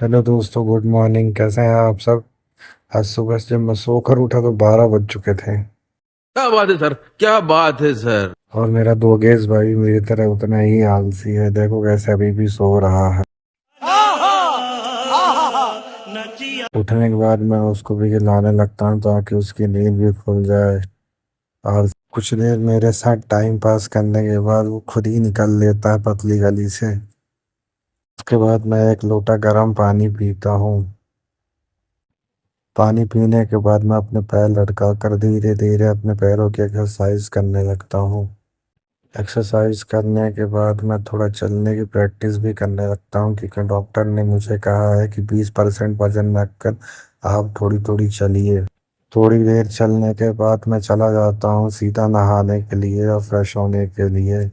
Hello दोस्तों, good morning. कैसे हैं आप सब? आज सुबह से जब मैं सोकर उठा तो 12 बज चुके थे। क्या बात है सर, क्या बात है सर। और मेरा दोगेश भाई मेरी तरह उतना ही आलसी है। देखो कैसे अभी भी सो रहा है। उठने के बाद मैं उसको भी खिलाने लगता हूँ ताकि उसकी नींद भी खुल जाए। और कुछ देर मेरे साथ टाइम पास करने के बाद वो खुद ही निकल लेता है पतली गली से। उसके बाद मैं एक लोटा गर्म पानी पीता हूँ। पानी पीने के बाद मैं अपने पैर लटका कर धीरे धीरे अपने पैरों की एक्सरसाइज करने लगता हूँ। एक्सरसाइज करने के बाद मैं थोड़ा चलने की प्रैक्टिस भी करने लगता हूँ, क्योंकि डॉक्टर ने मुझे कहा है कि 20% वजन रखकर आप थोड़ी थोड़ी चलिए। थोड़ी देर चलने के बाद मैं चला जाता हूँ सीधा नहाने के लिए और फ्रेश होने के लिए।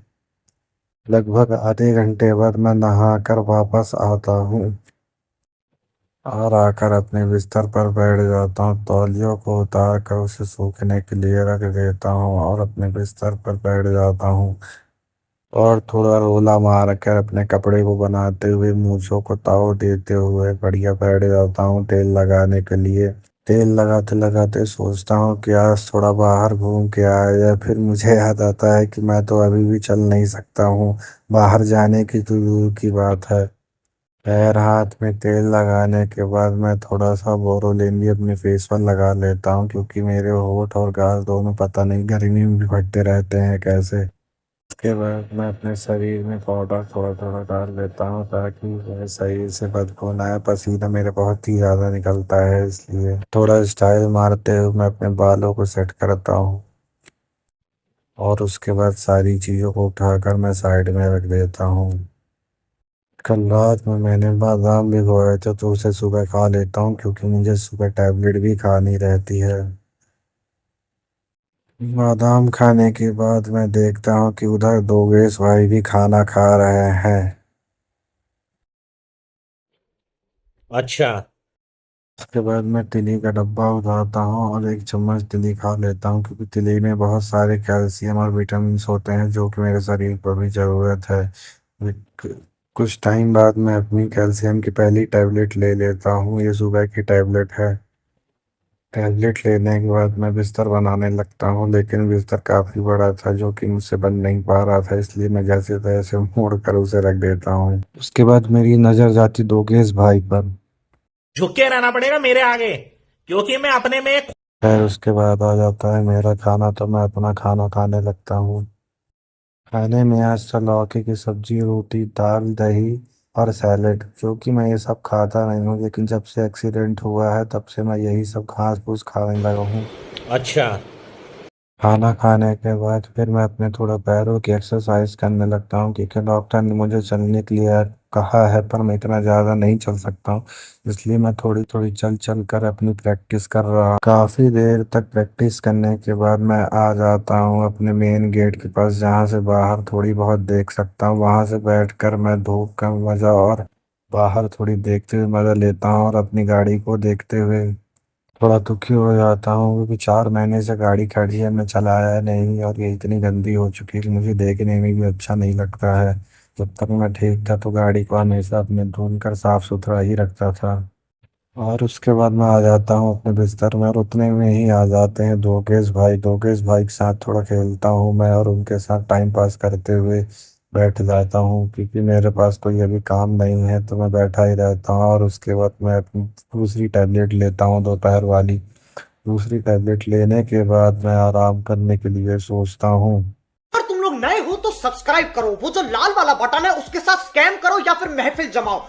लगभग आधे घंटे बाद मैं नहाकर वापस आता हूँ और आकर अपने बिस्तर पर बैठ जाता हूँ। तौलियों को उतार कर उसे सूखने के लिए रख देता हूँ और अपने बिस्तर पर बैठ जाता हूँ और थोड़ा रोला मार कर अपने कपड़े को बनाते हुए मूंछों को ताव देते हुए बढ़िया बैठ जाता हूँ तेल लगाने के लिए। तेल लगाते लगाते सोचता हूँ कि आज थोड़ा बाहर घूम के आया जाए। फिर मुझे याद आता है कि मैं तो अभी भी चल नहीं सकता हूँ, बाहर जाने की तो दूर की बात है। पैर हाथ में तेल लगाने के बाद मैं थोड़ा सा बोरोलिन भी अपने फेस पर लगा लेता हूँ, क्योंकि मेरे होंठ और गाल दोनों पता नहीं गर्मी में भी फटते रहते हैं कैसे। उसके बाद मैं अपने शरीर में पाउडर थोड़ा थोड़ा डाल लेता हूँ ताकि वह शरीर से बदबू ना आए। पसीना मेरे बहुत ही ज़्यादा निकलता है, इसलिए थोड़ा स्टाइल मारते हुए मैं अपने बालों को सेट करता हूँ और उसके बाद सारी चीज़ों को उठाकर मैं साइड में रख देता हूँ। कल रात में मैंने बादाम भिगोए थे तो उसे सुबह खा लेता हूँ, क्योंकि मुझे सुबह टैबलेट भी खानी रहती है। बादाम खाने के बाद मैं देखता हूँ कि उधर दोगेश भाई भी खाना खा रहे हैं। अच्छा। उसके बाद मैं तिली का डब्बा उठाता हूँ और एक चम्मच तिली खा लेता हूँ, क्योंकि तिली में बहुत सारे कैल्शियम और विटामिन होते हैं जो कि मेरे शरीर को भी ज़रूरत है। कुछ टाइम बाद मैं अपनी कैल्शियम की पहली टैबलेट ले लेता हूँ। ये सुबह की टैबलेट है। टैबलेट लेने के बाद मैं बिस्तर बनाने लगता हूँ, लेकिन बिस्तर काफ़ी बड़ा था जो कि मुझसे बन नहीं पा रहा था, इसलिए मैं जैसे तैसे मोड़ कर उसे रख देता हूँ। उसके बाद मेरी नज़र जाती दोगेश भाई पर। झुक के रहना पड़ेगा मेरे आगे, क्योंकि मैं अपने में एक। फिर उसके बाद आ जाता है मेरा खाना, तो मैं अपना खाना खाने लगता हूँ। खाने में आज था लौकी की सब्जी, रोटी, दाल, दही और सैलेड। जो कि मैं ये सब खाता नहीं हूँ, लेकिन जब से एक्सीडेंट हुआ है तब से मैं यही सब घास फूस खाने लगा हूँ। अच्छा। खाना खाने के बाद फिर मैं अपने थोड़ा पैरों की एक्सरसाइज करने लगता हूँ, क्योंकि डॉक्टर ने मुझे चलने के लिए कहा है, पर मैं इतना ज़्यादा नहीं चल सकता हूँ। इसलिए मैं थोड़ी थोड़ी चल चल कर अपनी प्रैक्टिस कर रहा हूँ। काफ़ी देर तक प्रैक्टिस करने के बाद मैं आ जाता हूँ अपने मेन गेट के पास, जहाँ से बाहर थोड़ी बहुत देख सकता हूँ। वहाँ से बैठकर मैं धूप का मज़ा और बाहर थोड़ी देखते हुए मज़ा लेता हूँ और अपनी गाड़ी को देखते हुए थोड़ा दुखी हो जाता हूँ, क्योंकि 4 महीने से गाड़ी खड़ी है, मैं चलाया नहीं और ये इतनी गंदी हो चुकी है कि मुझे देखने में भी अच्छा नहीं लगता है। जब तक मैं ठीक था तो गाड़ी को हमेशा अपने धुल कर साफ सुथरा ही रखता था। और उसके बाद मैं आ जाता हूँ अपने बिस्तर में और उतने में ही आ जाते हैं दोगेश भाई। दोगेश भाई के साथ थोड़ा खेलता हूँ मैं और उनके साथ टाइम पास करते हुए बैठ जाता हूँ, क्योंकि मेरे पास कोई अभी काम नहीं है तो मैं बैठा ही रहता हूँ। और उसके बाद मैं अपनी दूसरी टैबलेट लेता हूँ दोपहर वाली। दूसरी टैबलेट लेने के बाद मैं आराम करने के लिए सोचता हूँ। अगर तुम लोग नए हो तो सब्सक्राइब करो, वो जो लाल वाला बटन है उसके साथ स्कैम करो या फिर महफिल जमाओ।